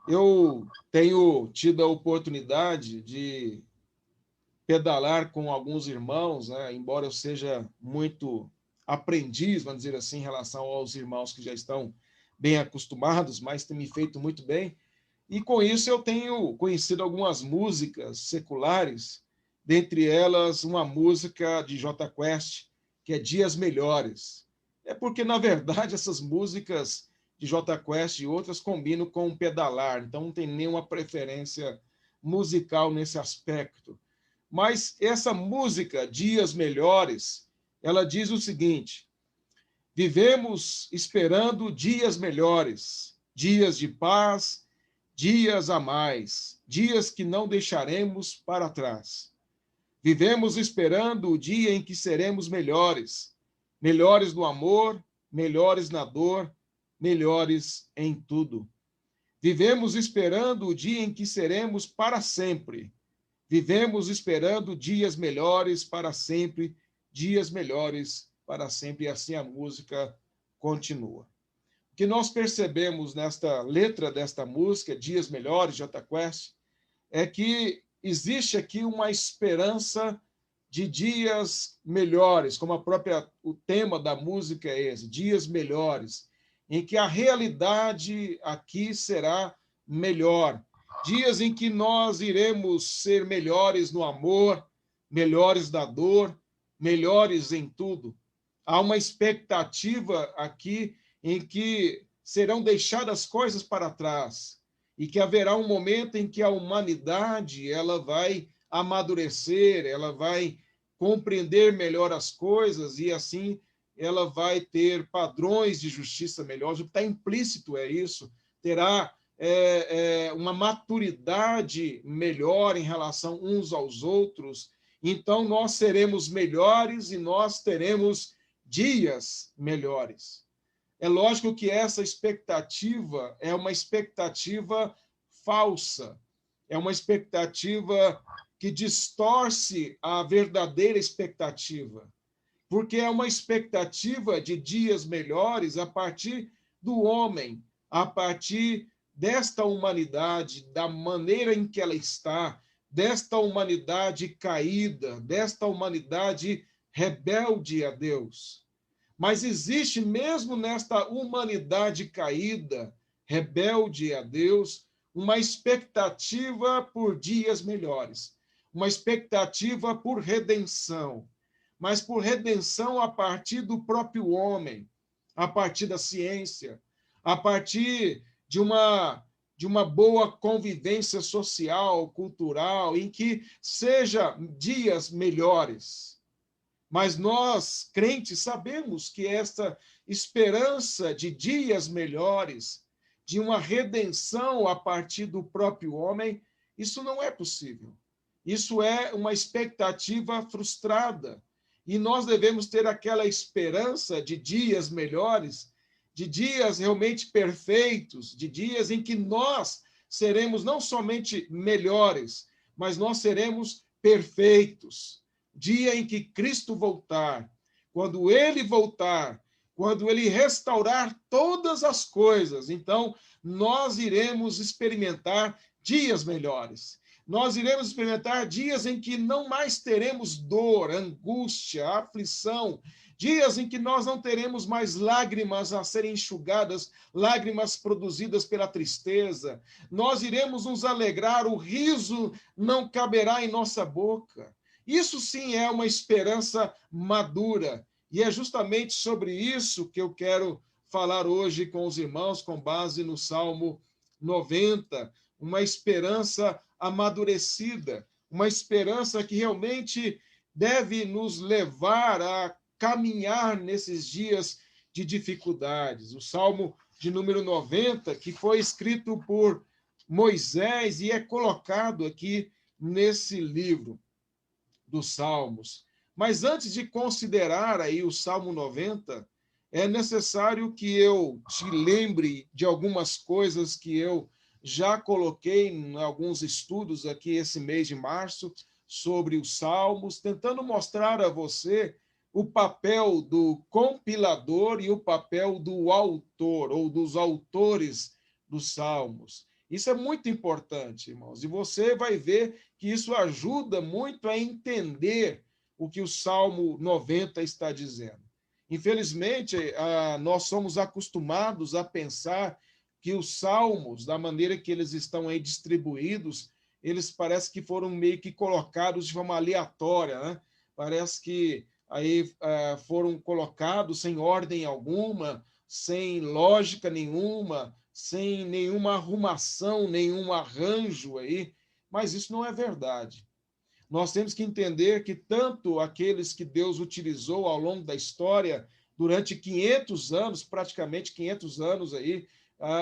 Eu tenho tido a oportunidade de pedalar com alguns irmãos, né? Embora eu seja muito aprendiz, vamos dizer assim, em relação aos irmãos que já estão bem acostumados, mas tem me feito muito bem. E com isso eu tenho conhecido algumas músicas seculares, dentre elas uma música de Jota Quest, que é Dias Melhores. É porque, na verdade, essas músicas de Jota Quest e outras combinam com o pedalar, então não tem nenhuma preferência musical nesse aspecto. Mas essa música, Dias Melhores, ela diz o seguinte: vivemos esperando dias melhores, dias de paz, dias a mais, dias que não deixaremos para trás. Vivemos esperando o dia em que seremos melhores, melhores no amor, melhores na dor, melhores em tudo. Vivemos esperando o dia em que seremos para sempre. Vivemos esperando dias melhores para sempre, dias melhores para sempre, e assim a música continua. O que nós percebemos nesta letra desta música, Dias Melhores, Jota Quest, é que existe aqui uma esperança de dias melhores, como o tema da música é esse, dias melhores, em que a realidade aqui será melhor. Dias em que nós iremos ser melhores no amor, melhores da dor, melhores em tudo. Há uma expectativa aqui em que serão deixadas coisas para trás e que haverá um momento em que a humanidade ela vai amadurecer, ela vai compreender melhor as coisas e assim ela vai ter padrões de justiça melhores. O que está implícito é isso. Terá uma maturidade melhor em relação uns aos outros. Então nós seremos melhores e nós teremos dias melhores. É lógico que essa expectativa é uma expectativa falsa, é uma expectativa que distorce a verdadeira expectativa, porque é uma expectativa de dias melhores a partir do homem, a partir desta humanidade, da maneira em que ela está, desta humanidade caída, desta humanidade rebelde a Deus. Mas existe mesmo nesta humanidade caída, rebelde a Deus, uma expectativa por dias melhores, uma expectativa por redenção, mas por redenção a partir do próprio homem, a partir da ciência, a partir de uma boa convivência social, cultural, em que seja dias melhores. Mas nós, crentes, sabemos que esta esperança de dias melhores, de uma redenção a partir do próprio homem, isso não é possível. Isso é uma expectativa frustrada. E nós devemos ter aquela esperança de dias melhores, de dias realmente perfeitos, de dias em que nós seremos não somente melhores, mas nós seremos perfeitos. Dia em que Cristo voltar, quando ele voltar, quando ele restaurar todas as coisas, então nós iremos experimentar dias melhores. Nós iremos experimentar dias em que não mais teremos dor, angústia, aflição, dias em que nós não teremos mais lágrimas a serem enxugadas, lágrimas produzidas pela tristeza. Nós iremos nos alegrar, o riso não caberá em nossa boca. Isso sim é uma esperança madura. E é justamente sobre isso que eu quero falar hoje com os irmãos, com base no Salmo 90, uma esperança amadurecida, uma esperança que realmente deve nos levar a caminhar nesses dias de dificuldades. O Salmo de número 90, que foi escrito por Moisés e é colocado aqui nesse livro dos Salmos. Mas antes de considerar aí o Salmo 90, é necessário que eu te lembre de algumas coisas que eu já coloquei em alguns estudos aqui esse mês de março sobre os Salmos, tentando mostrar a você o papel do compilador e o papel do autor ou dos autores dos Salmos. Isso é muito importante, irmãos, e você vai ver que isso ajuda muito a entender o que o Salmo 90 está dizendo. Infelizmente, nós somos acostumados a pensar que os salmos, da maneira que eles estão aí distribuídos, eles parece que foram meio que colocados de forma aleatória, né? Parece que aí foram colocados sem ordem alguma, sem lógica nenhuma, sem nenhuma arrumação, nenhum arranjo aí, mas isso não é verdade. Nós temos que entender que tanto aqueles que Deus utilizou ao longo da história, durante 500 anos, praticamente 500 anos aí,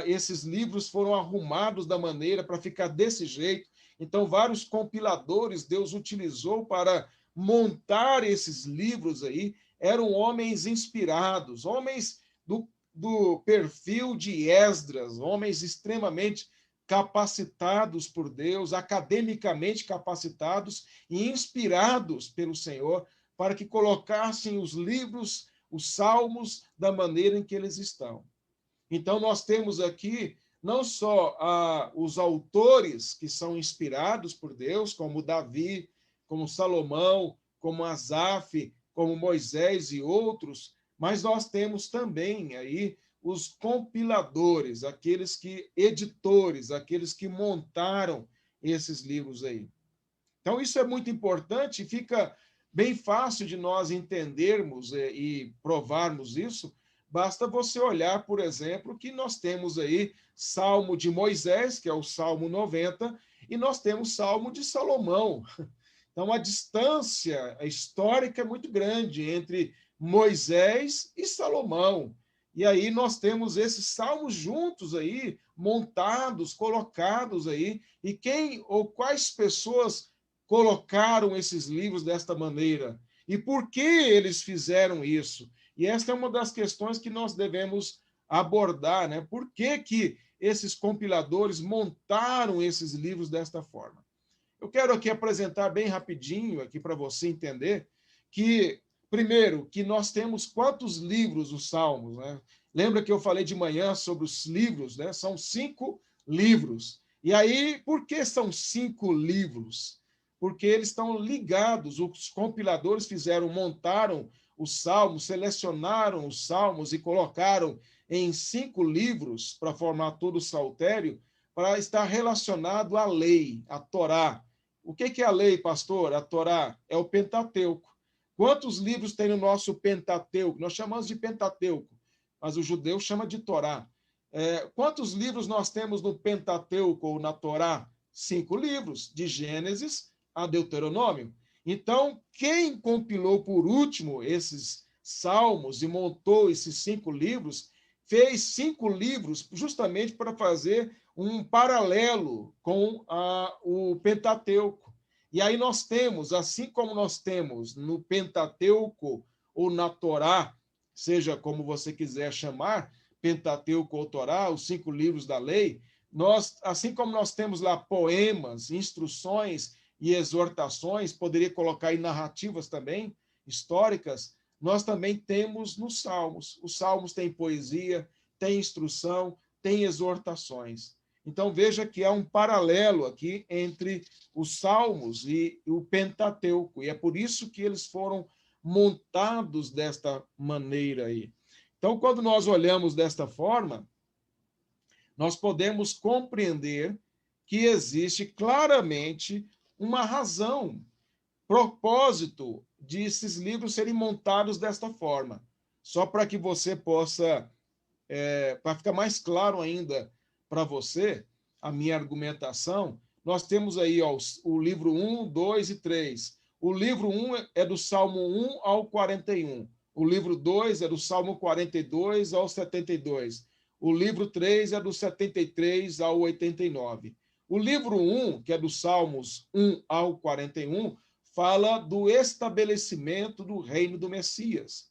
esses livros foram arrumados da maneira para ficar desse jeito. Então, vários compiladores Deus utilizou para montar esses livros aí. Eram homens inspirados, homens do perfil de Esdras, homens extremamente capacitados por Deus, academicamente capacitados e inspirados pelo Senhor para que colocassem os livros, os salmos, da maneira em que eles estão. Então, nós temos aqui não só os autores que são inspirados por Deus, como Davi, como Salomão, como Asaf, como Moisés e outros, mas nós temos também aí os compiladores, aqueles que editores, aqueles que montaram esses livros aí. Então, isso é muito importante e fica bem fácil de nós entendermos e provarmos isso. Basta você olhar, por exemplo, que nós temos aí Salmo de Moisés, que é o Salmo 90, e nós temos Salmo de Salomão. Então, a distância histórica é muito grande entre Moisés e Salomão. E aí nós temos esses salmos juntos aí, montados, colocados aí, e quem ou quais pessoas colocaram esses livros desta maneira? E por que eles fizeram isso? E esta é uma das questões que nós devemos abordar, né? Por que esses compiladores montaram esses livros desta forma? Eu quero aqui apresentar bem rapidinho aqui para você entender que, primeiro, que nós temos quantos livros os Salmos, né? Lembra que eu falei de manhã sobre os livros, né? São 5 livros. E aí, por que são 5 livros? Porque eles estão ligados, os compiladores montaram os salmos, selecionaram os salmos e colocaram em 5 livros para formar todo o saltério, para estar relacionado à lei, à Torá. O que é a lei, pastor? A Torá é o Pentateuco. Quantos livros tem no nosso Pentateuco? Nós chamamos de Pentateuco, mas o judeu chama de Torá. Quantos livros nós temos no Pentateuco ou na Torá? 5 livros, de Gênesis a Deuteronômio. Então, quem compilou por último esses salmos e montou esses 5 livros, fez 5 livros justamente para fazer um paralelo com o Pentateuco. E aí nós temos, assim como nós temos no Pentateuco ou na Torá, seja como você quiser chamar, Pentateuco ou Torá, os 5 livros da lei, assim como nós temos lá poemas, instruções e exortações, poderia colocar aí narrativas também, históricas, nós também temos nos Salmos. Os Salmos têm poesia, têm instrução, têm exortações. Então, veja que há um paralelo aqui entre os Salmos e o Pentateuco, e é por isso que eles foram montados desta maneira aí. Então, quando nós olhamos desta forma, nós podemos compreender que existe claramente uma razão, propósito de esses livros serem montados desta forma. Só para que você possa, para ficar mais claro ainda para você, a minha argumentação, nós temos aí o livro 1, 2 e 3. O livro 1 é do Salmo 1 ao 41. O livro 2 é do Salmo 42 ao 72. O livro 3 é do 73 ao 89. O livro 1, que é dos Salmos 1 ao 41, fala do estabelecimento do reino do Messias,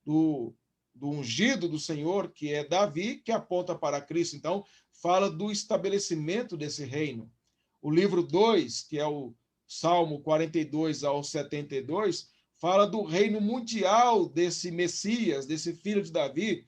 do ungido do Senhor, que é Davi, que aponta para Cristo. Então, fala do estabelecimento desse reino. O livro 2, que é o Salmo 42 ao 72, fala do reino mundial desse Messias, desse filho de Davi,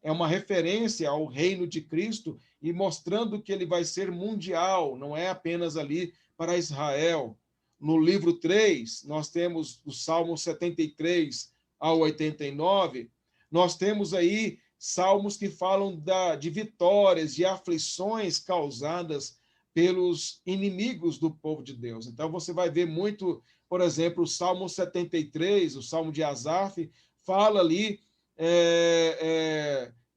é uma referência ao reino de Cristo e mostrando que ele vai ser mundial, não é apenas ali para Israel. No livro 3, nós temos o Salmo 73 ao 89, nós temos aí salmos que falam de vitórias, de aflições causadas pelos inimigos do povo de Deus. Então, você vai ver muito, por exemplo, o Salmo 73, o Salmo de Asaf, fala ali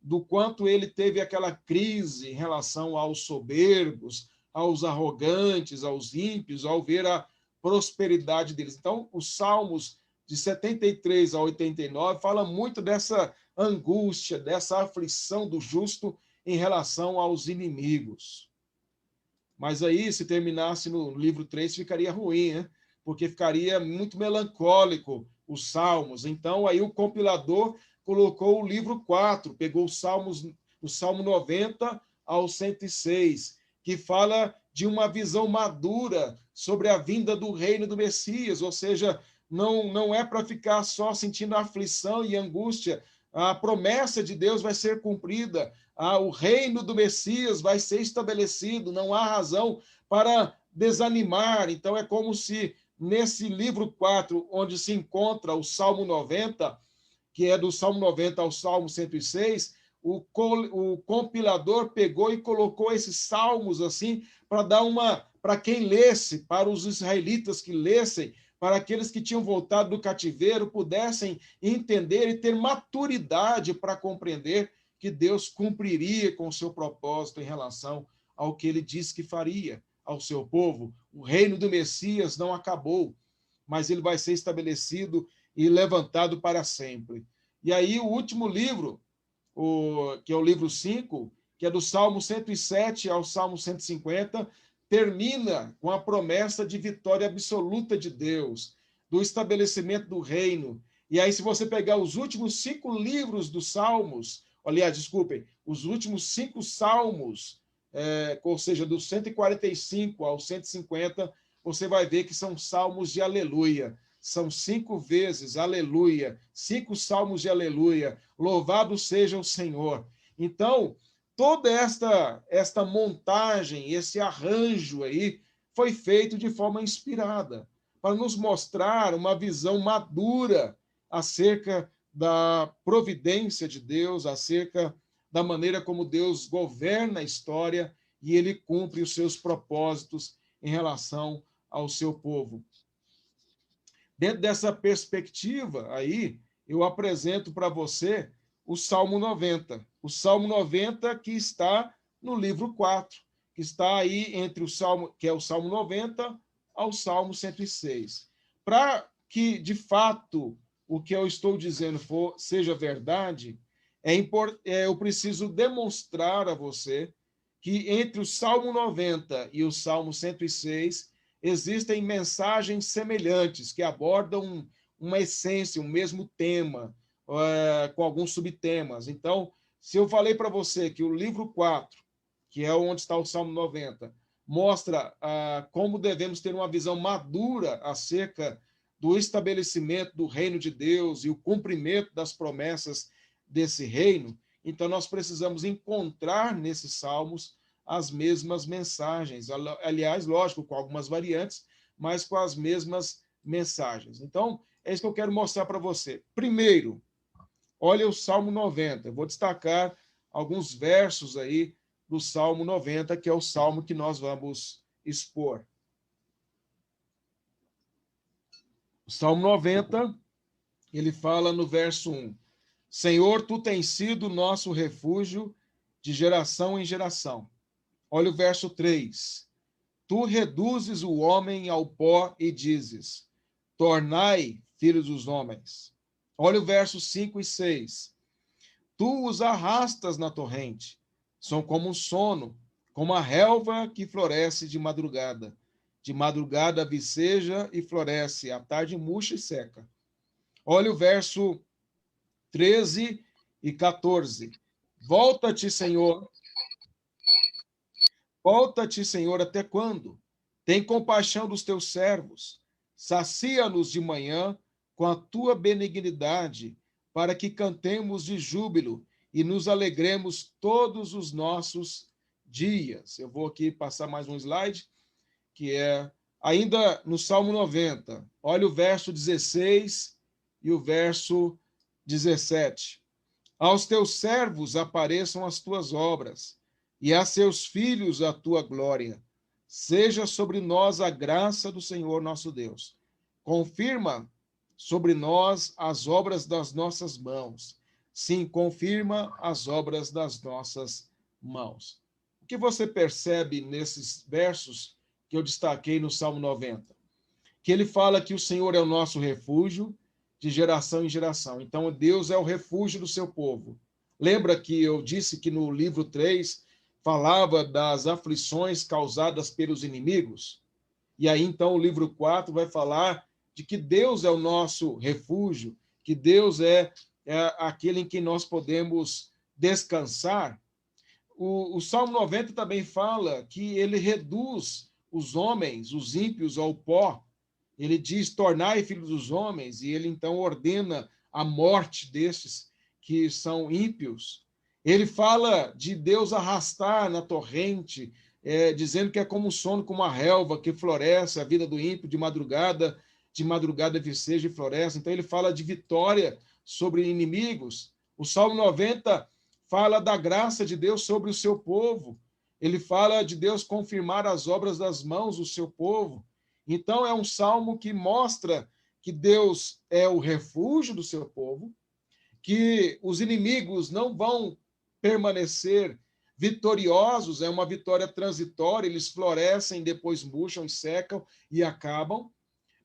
do quanto ele teve aquela crise em relação aos soberbos, aos arrogantes, aos ímpios, ao ver a prosperidade deles. Então, os Salmos de 73 a 89 fala muito dessa angústia, dessa aflição do justo em relação aos inimigos. Mas aí, se terminasse no livro 3, ficaria ruim, né? Porque ficaria muito melancólico os Salmos. Então, aí o compilador colocou o livro 4, pegou os Salmos, o Salmo 90 ao 106, que fala de uma visão madura sobre a vinda do reino do Messias, ou seja, não é para ficar só sentindo aflição e angústia. A promessa de Deus vai ser cumprida, o reino do Messias vai ser estabelecido, não há razão para desanimar. Então, é como se nesse livro 4, onde se encontra o Salmo 90, que é do Salmo 90 ao Salmo 106, o compilador pegou e colocou esses salmos assim, para dar para quem lesse, para os israelitas que lessem, para aqueles que tinham voltado do cativeiro, pudessem entender e ter maturidade para compreender que Deus cumpriria com o seu propósito em relação ao que ele disse que faria ao seu povo. O reino do Messias não acabou, mas ele vai ser estabelecido e levantado para sempre. E aí o último livro, que é o livro 5, que é do Salmo 107 ao Salmo 150, termina com a promessa de vitória absoluta de Deus, do estabelecimento do reino. E aí, se você pegar os últimos 5 livros dos Salmos, aliás, desculpem, os últimos 5 Salmos, ou seja, do 145 ao 150, você vai ver que são salmos de aleluia. São 5 vezes aleluia, 5 salmos de aleluia. Louvado seja o Senhor. Então, toda esta montagem, esse arranjo aí, foi feito de forma inspirada, para nos mostrar uma visão madura acerca da providência de Deus, acerca da maneira como Deus governa a história e ele cumpre os seus propósitos em relação ao seu povo. Dentro dessa perspectiva aí, eu apresento para você o Salmo 90. O Salmo 90 que está no livro 4, que está aí entre o Salmo, que é o Salmo 90 ao Salmo 106. Para que, de fato, o que eu estou dizendo seja verdade, eu preciso demonstrar a você que entre o Salmo 90 e o Salmo 106 existem mensagens semelhantes que abordam uma essência, um mesmo tema, com alguns subtemas. Então, se eu falei para você que o livro 4, que é onde está o Salmo 90, mostra como devemos ter uma visão madura acerca do estabelecimento do reino de Deus e o cumprimento das promessas desse reino, então nós precisamos encontrar nesses salmos as mesmas mensagens. Aliás, lógico, com algumas variantes, mas com as mesmas mensagens. Então, é isso que eu quero mostrar para você. Primeiro, olha o Salmo 90. Eu vou destacar alguns versos aí do Salmo 90, que é o salmo que nós vamos expor. O Salmo 90, ele fala no verso 1: Senhor, tu tens sido nosso refúgio de geração em geração. Olha o verso 3. Tu reduzes o homem ao pó e dizes: tornai filhos dos homens. Olha o verso 5 e 6. Tu os arrastas na torrente, são como um sono, como a relva que floresce de madrugada. De madrugada viceja e floresce, à tarde murcha e seca. Olha o verso 13 e 14. Volta-te, Senhor. Volta-te, Senhor, até quando? Tem compaixão dos teus servos. Sacia-nos de manhã com a tua benignidade, para que cantemos de júbilo e nos alegremos todos os nossos dias. Eu vou aqui passar mais um slide, que é ainda no Salmo 90. Olha o verso 16 e o verso 17. Aos teus servos apareçam as tuas obras, e a seus filhos a tua glória. Seja sobre nós a graça do Senhor nosso Deus. Confirma sobre nós as obras das nossas mãos. Sim, confirma as obras das nossas mãos. O que você percebe nesses versos que eu destaquei no Salmo 90? Que ele fala que o Senhor é o nosso refúgio de geração em geração. Então, Deus é o refúgio do seu povo. Lembra que eu disse que no livro 3 falava das aflições causadas pelos inimigos? E aí, então, o livro 4 vai falar de que Deus é o nosso refúgio, que Deus é aquele em que nós podemos descansar. O Salmo 90 também fala que ele reduz os homens, os ímpios, ao pó. Ele diz, tornai filhos dos homens, e ele então ordena a morte destes que são ímpios. Ele fala de Deus arrastar na torrente, dizendo que é como um sono, como uma relva que floresce a vida do ímpio de madrugada viceja e floresce. Então ele fala de vitória sobre inimigos. O Salmo 90 fala da graça de Deus sobre o seu povo. Ele fala de Deus confirmar as obras das mãos do seu povo. Então, é um salmo que mostra que Deus é o refúgio do seu povo, que os inimigos não vão permanecer vitoriosos, é uma vitória transitória, eles florescem, depois murcham e secam e acabam,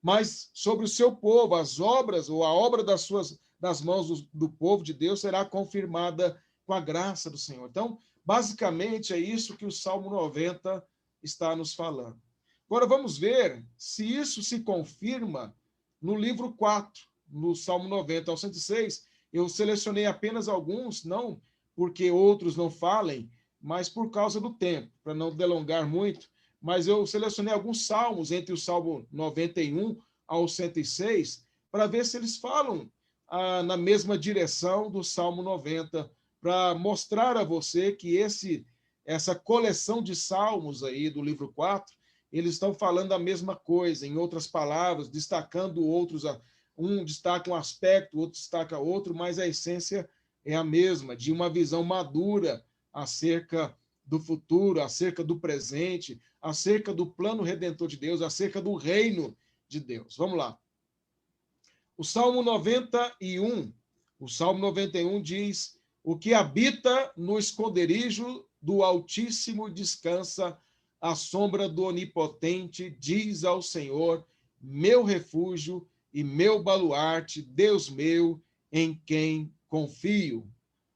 mas sobre o seu povo, as obras, ou a obra das mãos do povo de Deus será confirmada com a graça do Senhor. Então, basicamente, é isso que o Salmo 90 está nos falando. Agora vamos ver se isso se confirma no livro 4, no Salmo 90 ao 106. Eu selecionei apenas alguns, não porque outros não falem, mas por causa do tempo, para não delongar muito. Mas eu selecionei alguns salmos entre o Salmo 91 ao 106, para ver se eles falam na mesma direção do Salmo 90, para mostrar a você que essa coleção de salmos aí do livro 4, eles estão falando a mesma coisa, em outras palavras, destacando outros, um destaca um aspecto, outro destaca outro, mas a essência é a mesma, de uma visão madura acerca do futuro, acerca do presente, acerca do plano redentor de Deus, acerca do reino de Deus. Vamos lá. O Salmo 91, o Salmo 91 diz: o que habita no esconderijo do Altíssimo descansa à sombra do Onipotente, diz ao Senhor, meu refúgio e meu baluarte, Deus meu, em quem confio.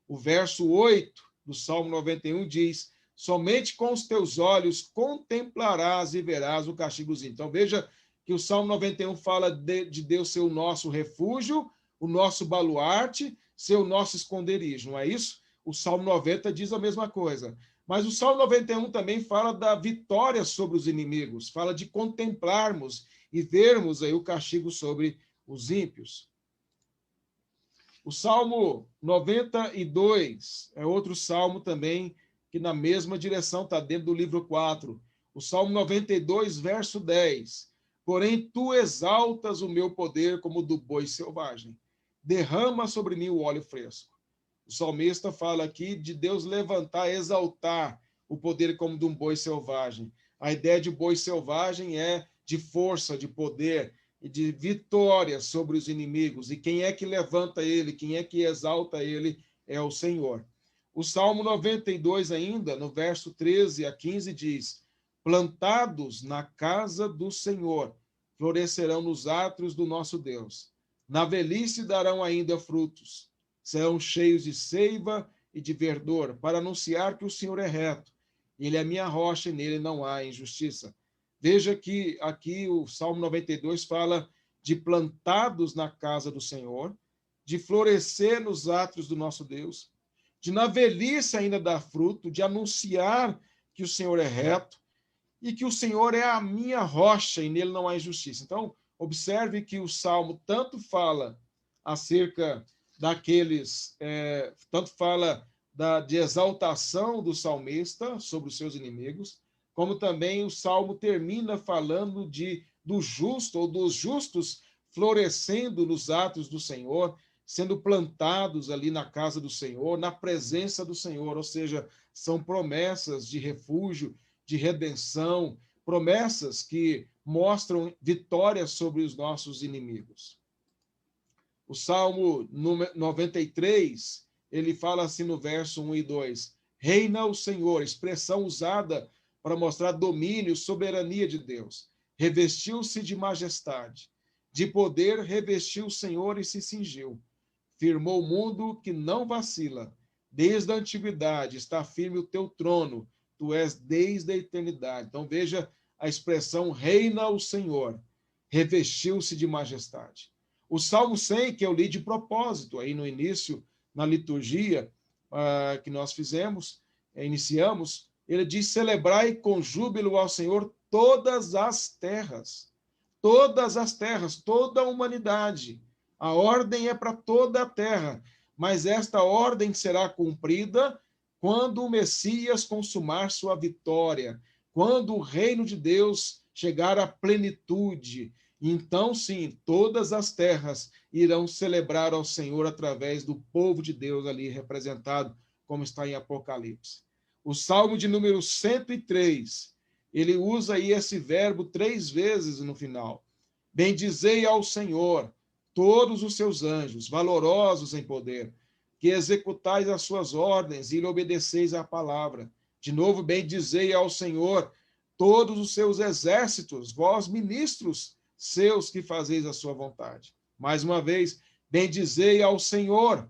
O verso 8 do Salmo 91 diz: somente com os teus olhos contemplarás e verás o castigozinho. Então, veja que o Salmo 91 fala de Deus ser o nosso refúgio, o nosso baluarte, ser o nosso esconderijo, não é isso? O Salmo 90 diz a mesma coisa. Mas o Salmo 91 também fala da vitória sobre os inimigos, fala de contemplarmos e vermos aí o castigo sobre os ímpios. O Salmo 92 é outro salmo também que na mesma direção está dentro do livro 4. O Salmo 92, verso 10. Porém, tu exaltas o meu poder como do boi selvagem. Derrama sobre mim o óleo fresco. O salmista fala aqui de Deus levantar, exaltar o poder como de um boi selvagem. A ideia de boi selvagem é de força, de poder e de vitória sobre os inimigos. E quem é que levanta ele, quem é que exalta ele é o Senhor. O Salmo 92 ainda, no verso 13 a 15, diz: plantados na casa do Senhor, florescerão nos átrios do nosso Deus. Na velhice darão ainda frutos. Serão cheios de seiva e de verdor, para anunciar que o Senhor é reto. Ele é minha rocha e nele não há injustiça. Veja que aqui o Salmo 92 fala de plantados na casa do Senhor, de florescer nos átrios do nosso Deus, de na velhice ainda dar fruto, de anunciar que o Senhor é reto e que o Senhor é a minha rocha e nele não há injustiça. Então, observe que o Salmo tanto fala acerca daqueles, tanto fala de exaltação do salmista sobre os seus inimigos, como também o salmo termina falando do justo ou dos justos florescendo nos atos do Senhor, sendo plantados ali na casa do Senhor, na presença do Senhor, ou seja, são promessas de refúgio, de redenção, promessas que mostram vitória sobre os nossos inimigos. O Salmo 93, ele fala assim no verso 1 e 2, reina o Senhor, expressão usada para mostrar domínio, soberania de Deus. Revestiu-se de majestade, de poder revestiu o Senhor e se cingiu. Firmou o mundo que não vacila. Desde a antiguidade está firme o teu trono, tu és desde a eternidade. Então veja a expressão reina o Senhor, revestiu-se de majestade. O Salmo 100, que eu li de propósito aí no início, na liturgia que nós iniciamos, ele diz, celebrai com júbilo ao Senhor todas as terras, toda a humanidade. A ordem é para toda a terra, mas esta ordem será cumprida quando o Messias consumar sua vitória, quando o reino de Deus chegar à plenitude. Então, sim, todas as terras irão celebrar ao Senhor através do povo de Deus ali representado, como está em Apocalipse. O Salmo de número 103, ele usa aí esse verbo 3 vezes no final. Bendizei ao Senhor, todos os seus anjos, valorosos em poder, que executais as suas ordens e lhe obedeceis à palavra. De novo, bendizei ao Senhor, todos os seus exércitos, vós ministros seus que fazeis a sua vontade. Mais uma vez, bendizei ao Senhor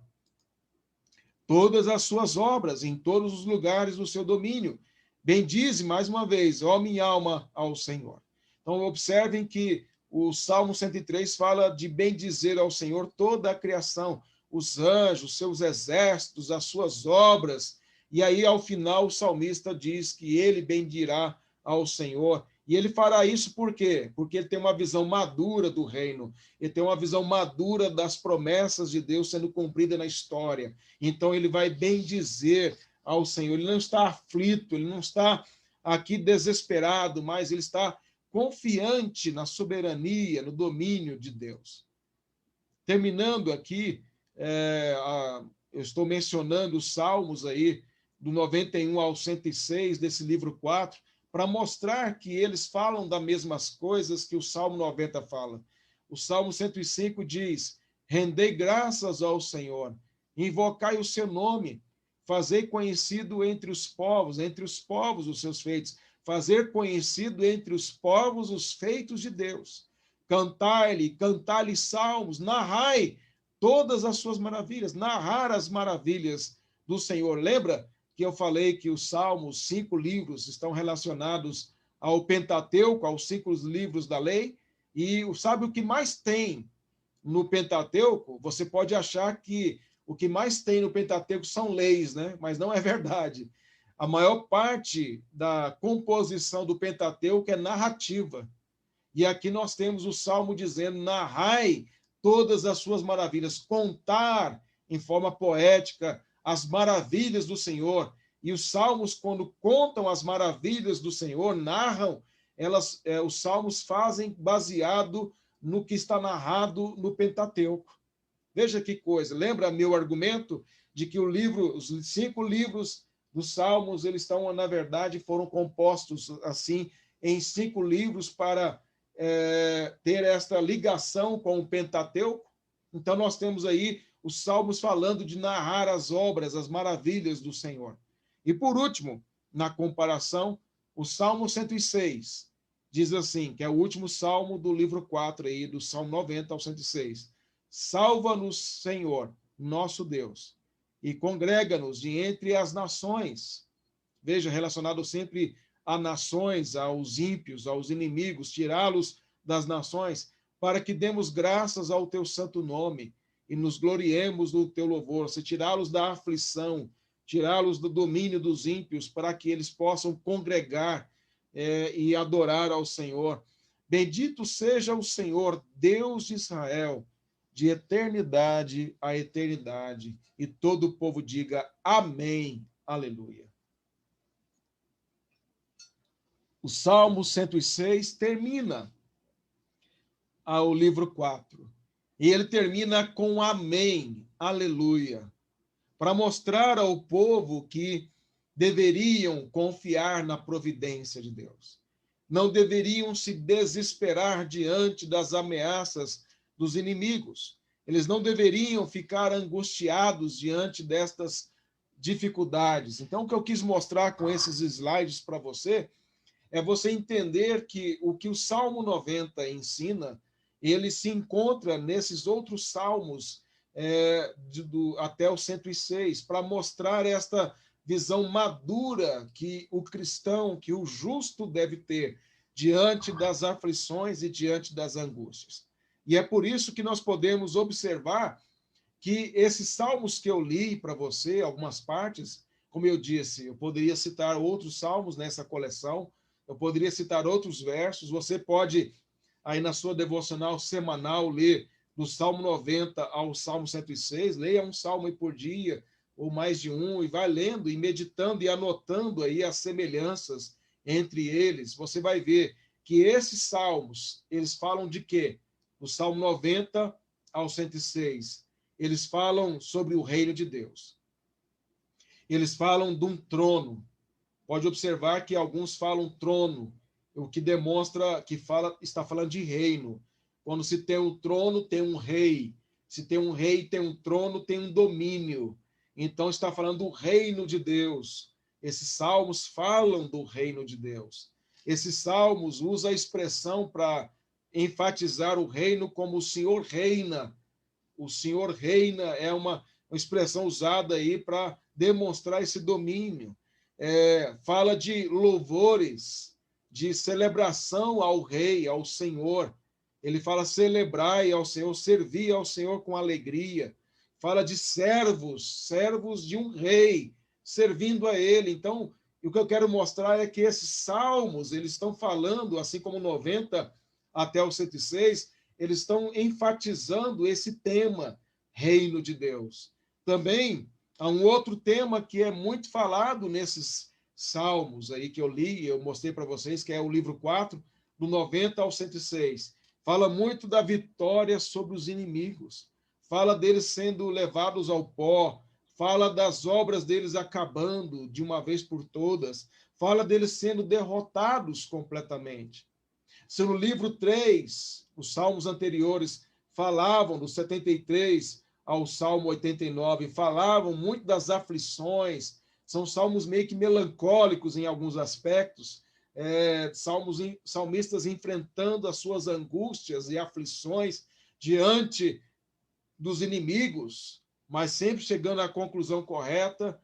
todas as suas obras em todos os lugares do seu domínio. Bendize, mais uma vez, ó minha alma, ao Senhor. Então, observem que o Salmo 103 fala de bendizer ao Senhor toda a criação, os anjos, seus exércitos, as suas obras. E aí, ao final, o salmista diz que ele bendirá ao Senhor. E ele fará isso por quê? Porque ele tem uma visão madura do reino, ele tem uma visão madura das promessas de Deus sendo cumprida na história. Então ele vai bendizer ao Senhor. Ele não está aflito, ele não está aqui desesperado, mas ele está confiante na soberania, no domínio de Deus. Terminando aqui, eu estou mencionando os salmos aí, do 91 ao 106, desse livro 4, para mostrar que eles falam das mesmas coisas que o Salmo 90 fala. O Salmo 105 diz, rendei graças ao Senhor, invocai o seu nome, fazei conhecido entre os povos os seus feitos, fazer conhecido entre os povos os feitos de Deus. Cantai-lhe salmos, narrai todas as suas maravilhas, narrar as maravilhas do Senhor. Lembra que eu falei que os Salmos, 5 livros, estão relacionados ao Pentateuco, aos 5 livros da lei, e sabe o que mais tem no Pentateuco? Você pode achar que o que mais tem no Pentateuco são leis, né? Mas não é verdade. A maior parte da composição do Pentateuco é narrativa. E aqui nós temos o Salmo dizendo, narrai todas as suas maravilhas, contar em forma poética as maravilhas do Senhor. E os salmos, quando contam as maravilhas do Senhor, narram, os salmos fazem baseado no que está narrado no Pentateuco. Veja que coisa. Lembra meu argumento de que os 5 livros dos salmos, eles estão, na verdade, foram compostos assim em 5 livros para ter esta ligação com o Pentateuco? Então, nós temos aí os salmos falando de narrar as obras, as maravilhas do Senhor. E, por último, na comparação, o Salmo 106 diz assim, que é o último salmo do livro 4, aí, do Salmo 90 ao 106. Salva-nos, Senhor, nosso Deus, e congrega-nos de entre as nações. Veja, relacionado sempre a nações, aos ímpios, aos inimigos, tirá-los das nações, para que demos graças ao teu santo nome e nos gloriemos no teu louvor, se tirá-los da aflição, tirá-los do domínio dos ímpios, para que eles possam congregar e adorar ao Senhor. Bendito seja o Senhor, Deus de Israel, de eternidade a eternidade. E todo o povo diga amém, aleluia. O Salmo 106 termina o livro 4. E ele termina com amém, aleluia, para mostrar ao povo que deveriam confiar na providência de Deus. Não deveriam se desesperar diante das ameaças dos inimigos. Eles não deveriam ficar angustiados diante destas dificuldades. Então, o que eu quis mostrar com esses slides para você é você entender que o Salmo 90 ensina, ele se encontra nesses outros salmos até o 106, para mostrar esta visão madura que o cristão, que o justo deve ter diante das aflições e diante das angústias. E é por isso que nós podemos observar que esses salmos que eu li para você, algumas partes, como eu disse, eu poderia citar outros salmos nessa coleção, eu poderia citar outros versos, você pode, aí na sua devocional semanal, ler do Salmo 90 ao Salmo 106, leia um salmo por dia, ou mais de um, e vai lendo e meditando e anotando aí as semelhanças entre eles. Você vai ver que esses salmos, eles falam de quê? Do Salmo 90 ao 106, eles falam sobre o reino de Deus. Eles falam de um trono. Pode observar que alguns falam trono, o que demonstra que está falando de reino. Quando se tem um trono, tem um rei. Se tem um rei, tem um trono, tem um domínio. Então está falando do reino de Deus. Esses salmos falam do reino de Deus. Esses salmos usam a expressão para enfatizar o reino como o Senhor reina. O Senhor reina é uma expressão usada aí para demonstrar esse domínio. Fala de louvores, de celebração ao rei, ao Senhor. Ele fala celebrai ao Senhor, servir ao Senhor com alegria. Fala de servos, servos de um rei, servindo a ele. Então, o que eu quero mostrar é que esses salmos, eles estão falando, assim como 90 até o 106, eles estão enfatizando esse tema, reino de Deus. Também há um outro tema que é muito falado nesses salmos aí que eu li, eu mostrei para vocês, que é o livro 4, do 90 ao 106. Fala muito da vitória sobre os inimigos, fala deles sendo levados ao pó, fala das obras deles acabando de uma vez por todas, fala deles sendo derrotados completamente. Se no livro 3, os salmos anteriores falavam do 73 ao Salmo 89, falavam muito das aflições, são salmos meio que melancólicos em alguns aspectos, salmistas enfrentando as suas angústias e aflições diante dos inimigos, mas sempre chegando à conclusão correta.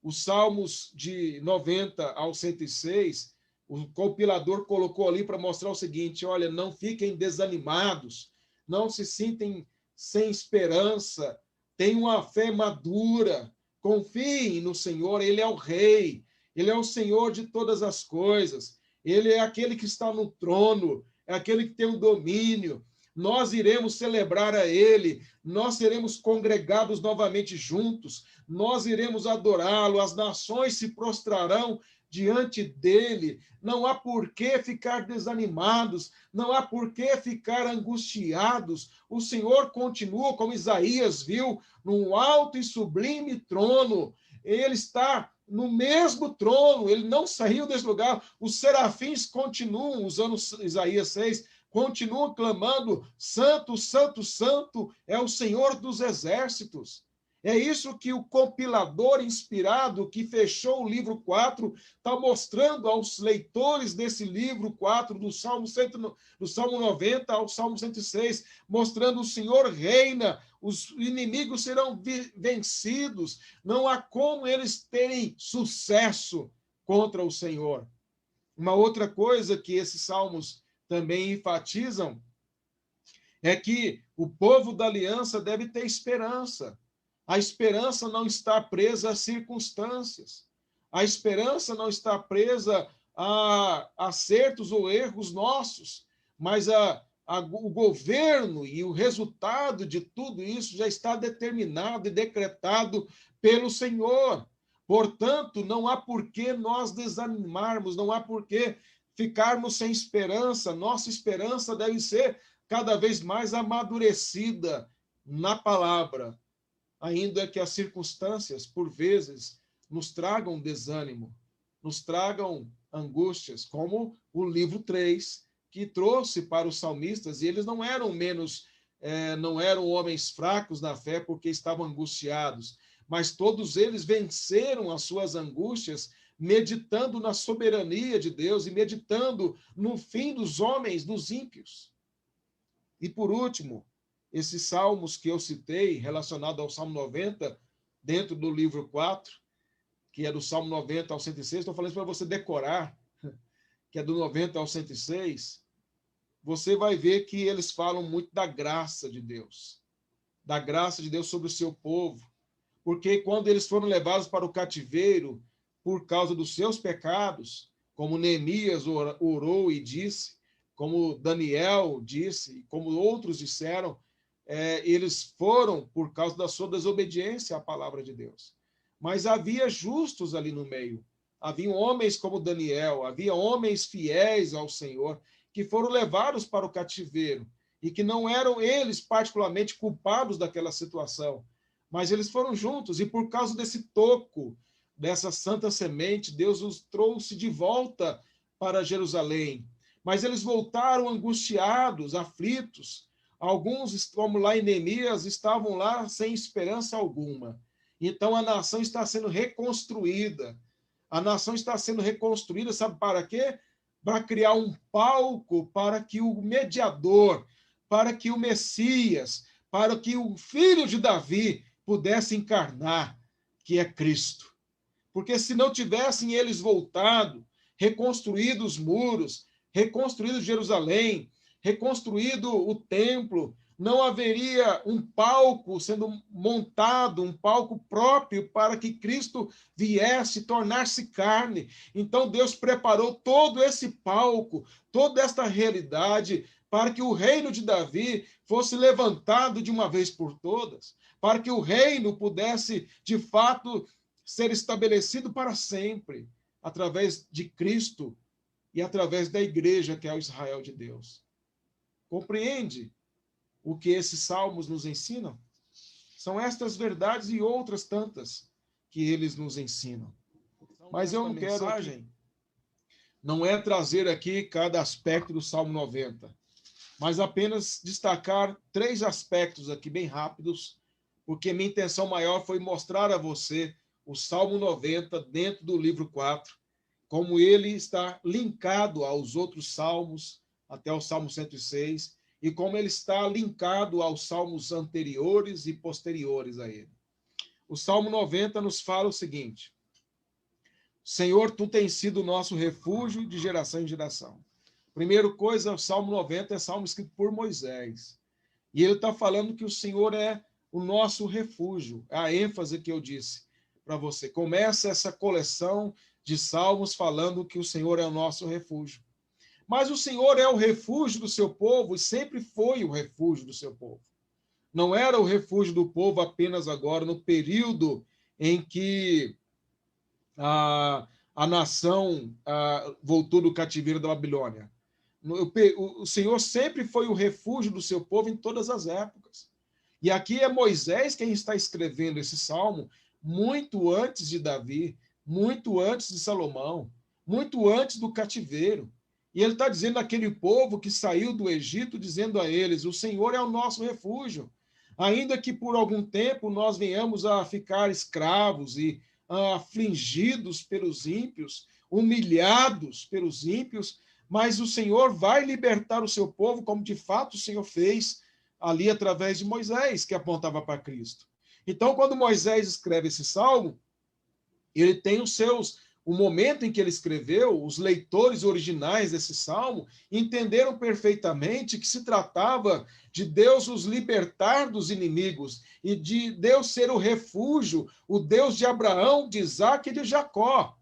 Os salmos de 90 ao 106, o compilador colocou ali para mostrar o seguinte: olha, não fiquem desanimados, não se sintem sem esperança, tenham uma fé madura, confiem no Senhor, Ele é o Rei, Ele é o Senhor de todas as coisas, Ele é aquele que está no trono, é aquele que tem o domínio. Nós iremos celebrar a Ele, nós seremos congregados novamente juntos, nós iremos adorá-lo, as nações se prostrarão diante dele. Não há por que ficar desanimados, não há por que ficar angustiados. O Senhor continua, como Isaías viu, num alto e sublime trono. Ele está no mesmo trono, ele não saiu desse lugar. Os serafins continuam, usando Isaías 6, continuam clamando: Santo, Santo, Santo é o Senhor dos exércitos. É isso que o compilador inspirado, que fechou o livro 4, está mostrando aos leitores desse livro 4, do Salmo 90 ao Salmo 106, mostrando: o Senhor reina, os inimigos serão vencidos, não há como eles terem sucesso contra o Senhor. Uma outra coisa que esses salmos também enfatizam é que o povo da aliança deve ter esperança. A esperança não está presa às circunstâncias. A esperança não está presa a acertos ou erros nossos, mas o governo e o resultado de tudo isso já está determinado e decretado pelo Senhor. Portanto, não há por que nós desanimarmos, não há por que ficarmos sem esperança. Nossa esperança deve ser cada vez mais amadurecida na palavra, ainda que as circunstâncias, por vezes, nos tragam desânimo, nos tragam angústias, como o livro 3, que trouxe para os salmistas, e eles não eram não eram homens fracos na fé porque estavam angustiados, mas todos eles venceram as suas angústias meditando na soberania de Deus e meditando no fim dos homens, dos ímpios. E por último, esses salmos que eu citei, relacionado ao Salmo 90, dentro do livro 4, que é do Salmo 90 ao 106, estou falando isso para você decorar, que é do 90 ao 106, você vai ver que eles falam muito da graça de Deus sobre o seu povo, porque quando eles foram levados para o cativeiro por causa dos seus pecados, como Neemias orou e disse, como Daniel disse, como outros disseram, eles foram por causa da sua desobediência à palavra de Deus. Mas havia justos ali no meio. Havia homens como Daniel, havia homens fiéis ao Senhor, que foram levados para o cativeiro e que não eram eles particularmente culpados daquela situação, mas eles foram juntos e por causa desse toco, dessa santa semente, Deus os trouxe de volta para Jerusalém. Mas eles voltaram angustiados, aflitos. Alguns, como lá em Neemias, estavam lá sem esperança alguma. Então a nação está sendo reconstruída. A nação está sendo reconstruída, sabe para quê? Para criar um palco para que o mediador, para que o Messias, para que o filho de Davi pudesse encarnar, que é Cristo. Porque se não tivessem eles voltado, reconstruído os muros, reconstruído Jerusalém, reconstruído o templo, não haveria um palco sendo montado, um palco próprio para que Cristo viesse tornar-se carne. Então Deus preparou todo esse palco, toda esta realidade, para que o reino de Davi fosse levantado de uma vez por todas, para que o reino pudesse, de fato, ser estabelecido para sempre, através de Cristo e através da igreja, que é o Israel de Deus. Compreende o que esses salmos nos ensinam? São estas verdades e outras tantas que eles nos ensinam. Mas eu não quero aqui, não é trazer aqui cada aspecto do Salmo 90, mas apenas destacar 3 aspectos aqui bem rápidos, porque minha intenção maior foi mostrar a você o Salmo 90 dentro do livro 4, como ele está linkado aos outros salmos, até o Salmo 106, e como ele está linkado aos salmos anteriores e posteriores a ele. O Salmo 90 nos fala o seguinte: Senhor, tu tens sido o nosso refúgio de geração em geração. Primeira coisa, o Salmo 90 é salmo escrito por Moisés. E ele está falando que o Senhor é o nosso refúgio. É a ênfase que eu disse para você. Começa essa coleção de salmos falando que o Senhor é o nosso refúgio. Mas o Senhor é o refúgio do seu povo e sempre foi o refúgio do seu povo. Não era o refúgio do povo apenas agora, no período em que a nação voltou do cativeiro da Babilônia. O Senhor sempre foi o refúgio do seu povo em todas as épocas. E aqui é Moisés quem está escrevendo esse salmo muito antes de Davi, muito antes de Salomão, muito antes do cativeiro. E ele está dizendo àquele povo que saiu do Egito, dizendo a eles: o Senhor é o nosso refúgio. Ainda que por algum tempo nós venhamos a ficar escravos e afligidos pelos ímpios, humilhados pelos ímpios, mas o Senhor vai libertar o seu povo, como de fato o Senhor fez ali através de Moisés, que apontava para Cristo. Então, quando Moisés escreve esse salmo, ele tem o momento em que ele escreveu, os leitores originais desse salmo entenderam perfeitamente que se tratava de Deus os libertar dos inimigos e de Deus ser o refúgio, o Deus de Abraão, de Isaque e de Jacó.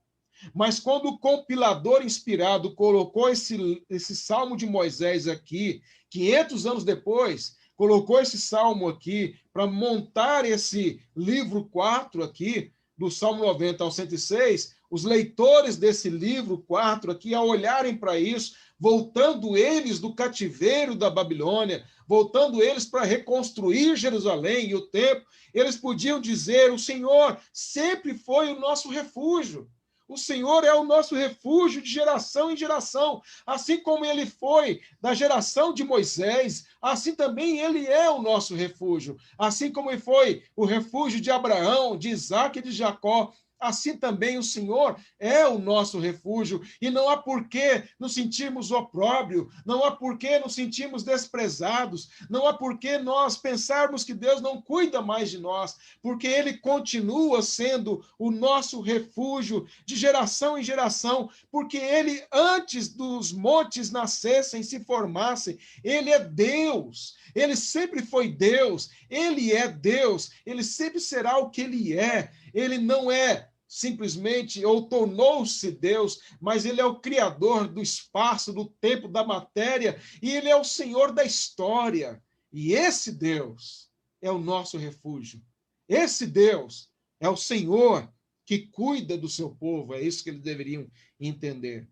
Mas quando o compilador inspirado colocou esse Salmo de Moisés aqui, 500 anos depois, colocou esse Salmo aqui para montar esse livro 4 aqui, do Salmo 90 ao 106, os leitores desse livro 4 aqui, ao olharem para isso, voltando eles do cativeiro da Babilônia, voltando eles para reconstruir Jerusalém e o templo, eles podiam dizer: o Senhor sempre foi o nosso refúgio. O Senhor é o nosso refúgio de geração em geração. Assim como ele foi da geração de Moisés, assim também ele é o nosso refúgio. Assim como ele foi o refúgio de Abraão, de Isaac e de Jacó, assim também o Senhor é o nosso refúgio, e não há por que nos sentirmos opróbrio, não há por que nos sentirmos desprezados, não há por que nós pensarmos que Deus não cuida mais de nós, porque Ele continua sendo o nosso refúgio de geração em geração, porque Ele, antes dos montes nascessem, se formassem, Ele é Deus, Ele sempre foi Deus, Ele é Deus, Ele sempre será o que Ele é. Ele não é simplesmente ou tornou-se Deus, mas ele é o criador do espaço, do tempo, da matéria, e ele é o Senhor da história. E esse Deus é o nosso refúgio. Esse Deus é o Senhor que cuida do seu povo. É isso que eles deveriam entender.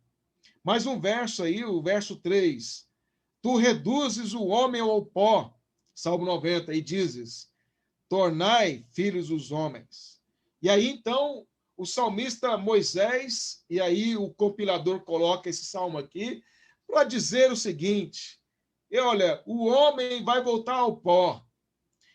Mais um verso aí, o verso 3. Tu reduzes o homem ao pó, Salmo 90, e dizes: tornai filhos os homens. E aí, então, o salmista Moisés, e aí o compilador coloca esse salmo aqui, para dizer o seguinte: e olha, o homem vai voltar ao pó.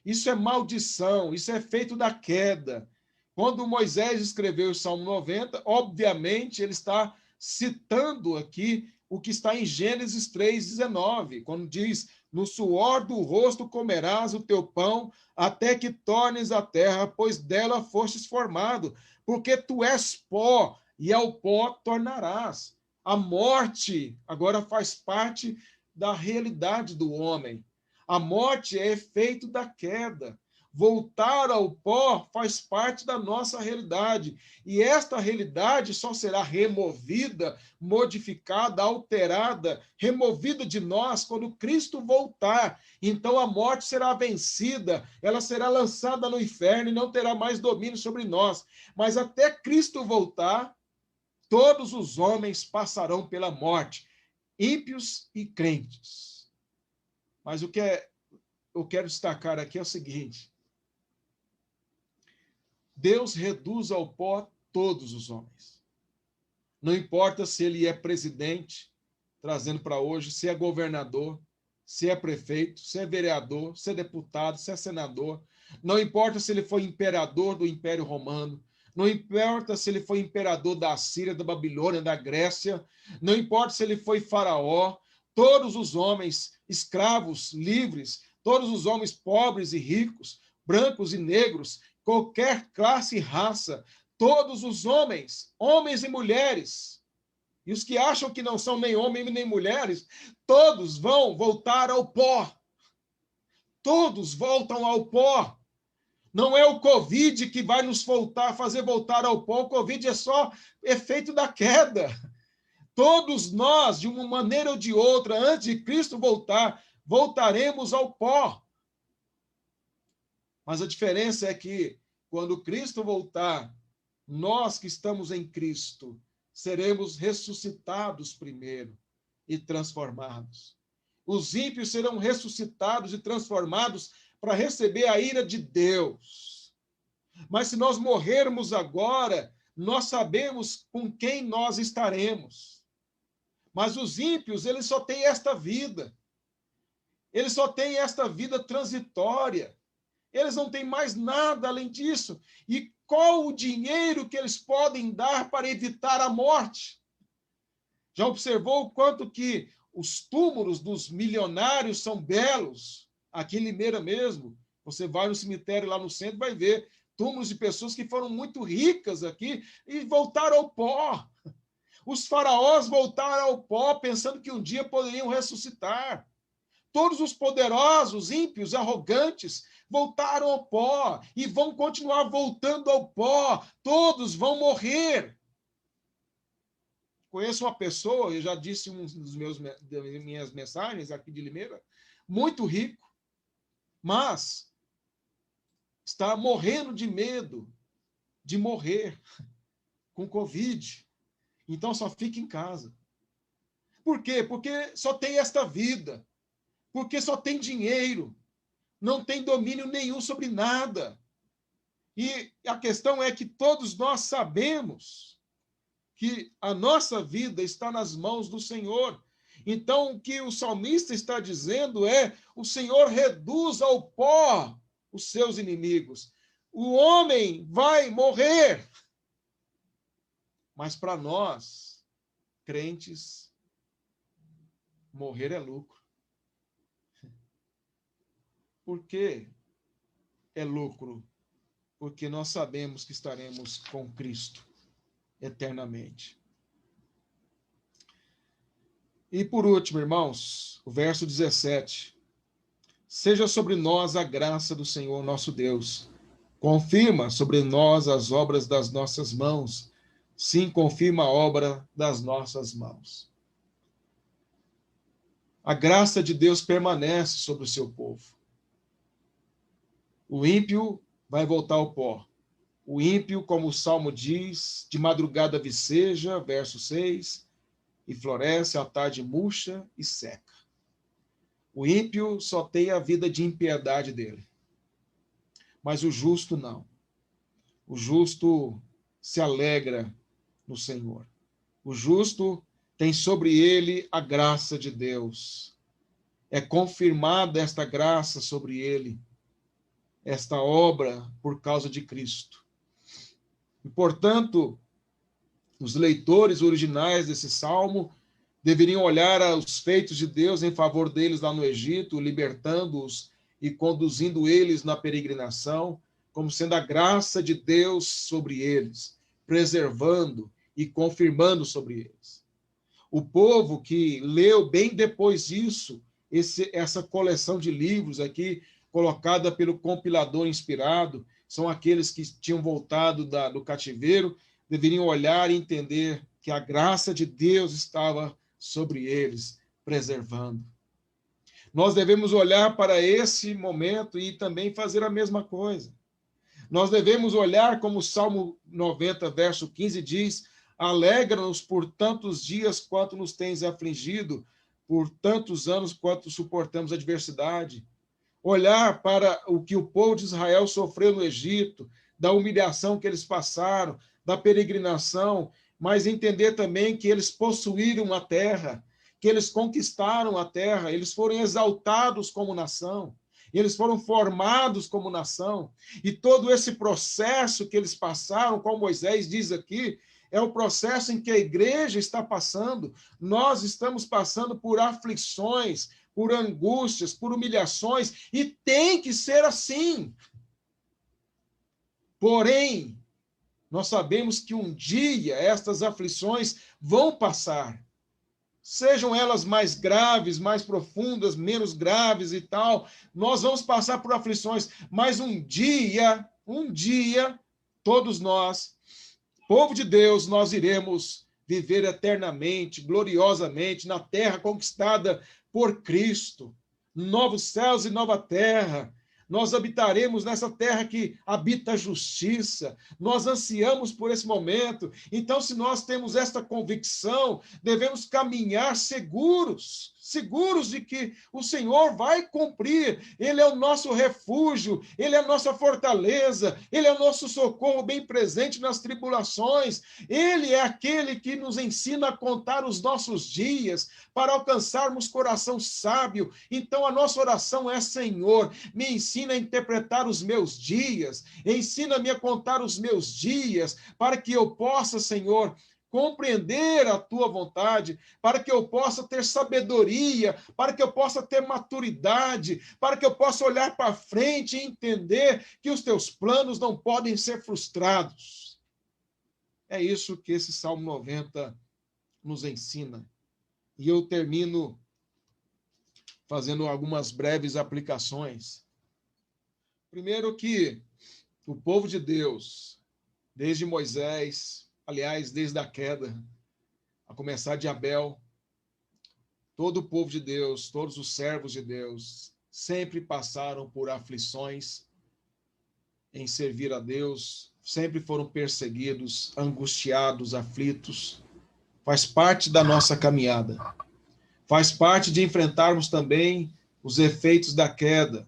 Isso é maldição, isso é feito da queda. Quando Moisés escreveu o Salmo 90, obviamente ele está citando aqui o que está em Gênesis 3,19, quando diz: no suor do rosto comerás o teu pão, até que tornes a terra, pois dela fostes formado, porque tu és pó, e ao pó tornarás. A morte agora faz parte da realidade do homem. A morte é efeito da queda. Voltar ao pó faz parte da nossa realidade. E esta realidade só será removida, modificada, alterada, removida de nós quando Cristo voltar. Então a morte será vencida, ela será lançada no inferno e não terá mais domínio sobre nós. Mas até Cristo voltar, todos os homens passarão pela morte, ímpios e crentes. Mas o que eu quero destacar aqui é o seguinte: Deus reduz ao pó todos os homens. Não importa se ele é presidente, trazendo para hoje, se é governador, se é prefeito, se é vereador, se é deputado, se é senador. Não importa se ele foi imperador do Império Romano. Não importa se ele foi imperador da Assíria, da Babilônia, da Grécia. Não importa se ele foi faraó. Todos os homens, escravos, livres, todos os homens pobres e ricos, brancos e negros, qualquer classe e raça, todos os homens, homens e mulheres, e os que acham que não são nem homens nem mulheres, todos vão voltar ao pó. Todos voltam ao pó. Não é o Covid que vai nos fazer voltar ao pó. O Covid é só efeito da queda. Todos nós, de uma maneira ou de outra, antes de Cristo voltar, voltaremos ao pó. Mas a diferença é que, quando Cristo voltar, nós que estamos em Cristo, seremos ressuscitados primeiro e transformados. Os ímpios serão ressuscitados e transformados para receber a ira de Deus. Mas se nós morrermos agora, nós sabemos com quem nós estaremos. Mas os ímpios, eles só têm esta vida. Eles só têm esta vida transitória. Eles não têm mais nada além disso. E qual o dinheiro que eles podem dar para evitar a morte? Já observou o quanto que os túmulos dos milionários são belos? Aqui em Limeira mesmo, você vai no cemitério lá no centro, vai ver túmulos de pessoas que foram muito ricas aqui e voltaram ao pó. Os faraós voltaram ao pó pensando que um dia poderiam ressuscitar. Todos os poderosos, ímpios, arrogantes, voltaram ao pó e vão continuar voltando ao pó. Todos vão morrer. Conheço uma pessoa, eu já disse em das minhas mensagens aqui de Limeira, muito rico, mas está morrendo de medo de morrer com Covid. Então só fica em casa. Por quê? Porque só tem esta vida. Porque só tem dinheiro. Não tem domínio nenhum sobre nada. E a questão é que todos nós sabemos que a nossa vida está nas mãos do Senhor. Então, o que o salmista está dizendo é: o Senhor reduz ao pó os seus inimigos. O homem vai morrer. Mas para nós, crentes, morrer é lucro. Por que é lucro? Porque nós sabemos que estaremos com Cristo eternamente. E por último, irmãos, o verso 17. Seja sobre nós a graça do Senhor nosso Deus. Confirma sobre nós as obras das nossas mãos. Sim, confirma a obra das nossas mãos. A graça de Deus permanece sobre o seu povo. O ímpio vai voltar ao pó. O ímpio, como o Salmo diz, de madrugada viceja, verso 6, e floresce, à tarde murcha e seca. O ímpio só tem a vida de impiedade dele. Mas o justo não. O justo se alegra no Senhor. O justo tem sobre ele a graça de Deus. É confirmada esta graça sobre ele, esta obra por causa de Cristo. E, portanto, os leitores originais desse salmo deveriam olhar os feitos de Deus em favor deles lá no Egito, libertando-os e conduzindo eles na peregrinação, como sendo a graça de Deus sobre eles, preservando e confirmando sobre eles. O povo que leu bem depois disso, essa coleção de livros aqui, colocada pelo compilador inspirado, são aqueles que tinham voltado do cativeiro, deveriam olhar e entender que a graça de Deus estava sobre eles, preservando. Nós devemos olhar para esse momento e também fazer a mesma coisa. Nós devemos olhar como o Salmo 90, verso 15 diz: alegra-nos por tantos dias quanto nos tens afligido, por tantos anos quanto suportamos a adversidade. Olhar para o que o povo de Israel sofreu no Egito, da humilhação que eles passaram, da peregrinação, mas entender também que eles possuíram a terra, que eles conquistaram a terra, eles foram exaltados como nação, eles foram formados como nação, e todo esse processo que eles passaram, como Moisés diz aqui, é o processo em que a igreja está passando. Nós estamos passando por aflições, por angústias, por humilhações, e tem que ser assim. Porém, nós sabemos que um dia estas aflições vão passar. Sejam elas mais graves, mais profundas, menos graves e tal, nós vamos passar por aflições, mas um dia, todos nós, povo de Deus, nós iremos viver eternamente, gloriosamente, na terra conquistada por Cristo, novos céus e nova terra. Nós habitaremos nessa terra que habita a justiça. Nós ansiamos por esse momento. Então, se nós temos esta convicção, devemos caminhar seguros de que o Senhor vai cumprir. Ele é o nosso refúgio, Ele é a nossa fortaleza, Ele é o nosso socorro bem presente nas tribulações. Ele é aquele que nos ensina a contar os nossos dias para alcançarmos coração sábio. Então, a nossa oração é: Senhor, me ensina a interpretar os meus dias, ensina-me a contar os meus dias, para que eu possa, Senhor, compreender a tua vontade, para que eu possa ter sabedoria, para que eu possa ter maturidade, para que eu possa olhar para frente e entender que os teus planos não podem ser frustrados. É isso que esse Salmo 90 nos ensina. E eu termino fazendo algumas breves aplicações. Primeiro, que o povo de Deus, desde Moisés, aliás, desde a queda, a começar de Abel, todo o povo de Deus, todos os servos de Deus, sempre passaram por aflições em servir a Deus, sempre foram perseguidos, angustiados, aflitos. Faz parte da nossa caminhada. Faz parte de enfrentarmos também os efeitos da queda,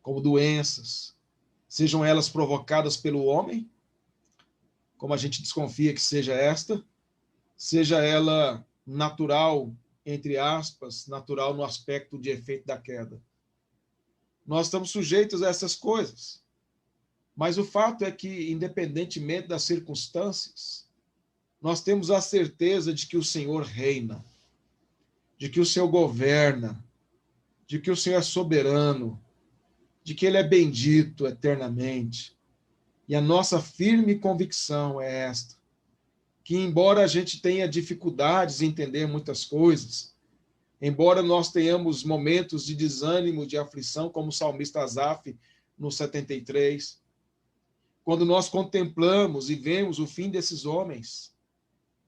como doenças, sejam elas provocadas pelo homem, como a gente desconfia que seja esta, seja ela natural, entre aspas, natural no aspecto de efeito da queda. Nós estamos sujeitos a essas coisas. Mas o fato é que, independentemente das circunstâncias, nós temos a certeza de que o Senhor reina, de que o Senhor governa, de que o Senhor é soberano, de que Ele é bendito eternamente. E a nossa firme convicção é esta, que embora a gente tenha dificuldades em entender muitas coisas, embora nós tenhamos momentos de desânimo, de aflição, como o salmista Asaf no 73, quando nós contemplamos e vemos o fim desses homens,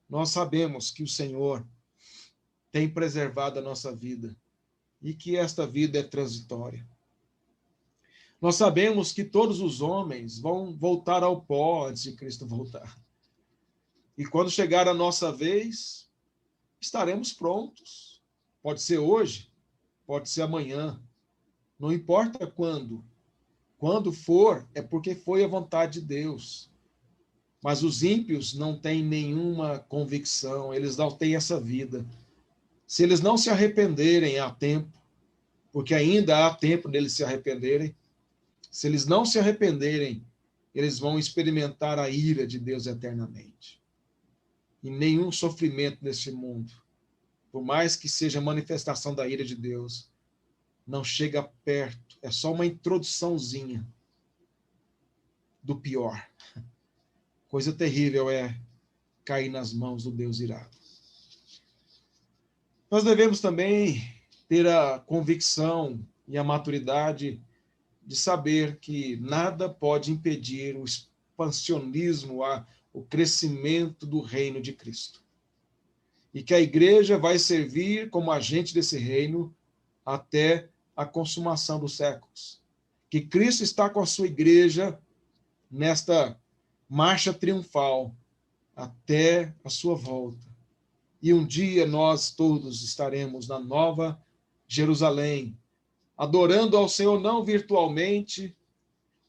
nós sabemos que o Senhor tem preservado a nossa vida e que esta vida é transitória. Nós sabemos que todos os homens vão voltar ao pó antes de Cristo voltar. E quando chegar a nossa vez, estaremos prontos. Pode ser hoje, pode ser amanhã. Não importa quando. Quando for, é porque foi a vontade de Deus. Mas os ímpios não têm nenhuma convicção, eles não têm essa vida. Se eles não se arrependerem há tempo, porque ainda há tempo deles se arrependerem, se eles não se arrependerem, eles vão experimentar a ira de Deus eternamente. E nenhum sofrimento neste mundo, por mais que seja manifestação da ira de Deus, não chega perto, é só uma introduçãozinha do pior. Coisa terrível é cair nas mãos do Deus irado. Nós devemos também ter a convicção e a maturidade de saber que nada pode impedir o expansionismo, o crescimento do reino de Cristo. E que a igreja vai servir como agente desse reino até a consumação dos séculos. Que Cristo está com a sua igreja nesta marcha triunfal até a sua volta. E um dia nós todos estaremos na Nova Jerusalém, adorando ao Senhor não virtualmente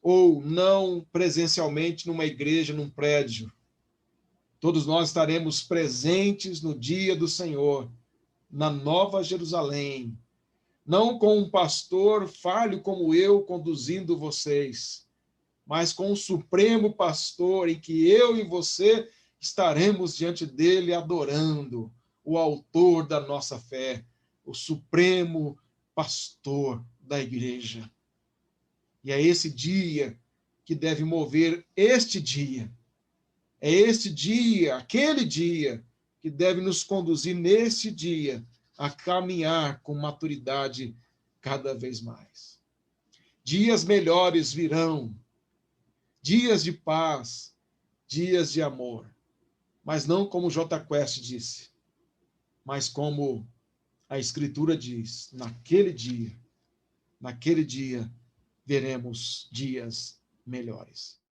ou não presencialmente numa igreja, num prédio. Todos nós estaremos presentes no dia do Senhor, na Nova Jerusalém, não com um pastor falho como eu conduzindo vocês, mas com o supremo pastor em que eu e você estaremos diante dele adorando o autor da nossa fé, o supremo pastor da igreja. E é esse dia que deve mover este dia. É este dia, aquele dia, que deve nos conduzir nesse dia a caminhar com maturidade cada vez mais. Dias melhores virão, dias de paz, dias de amor, mas não como J Quest disse, mas como a Escritura diz, naquele dia, veremos dias melhores.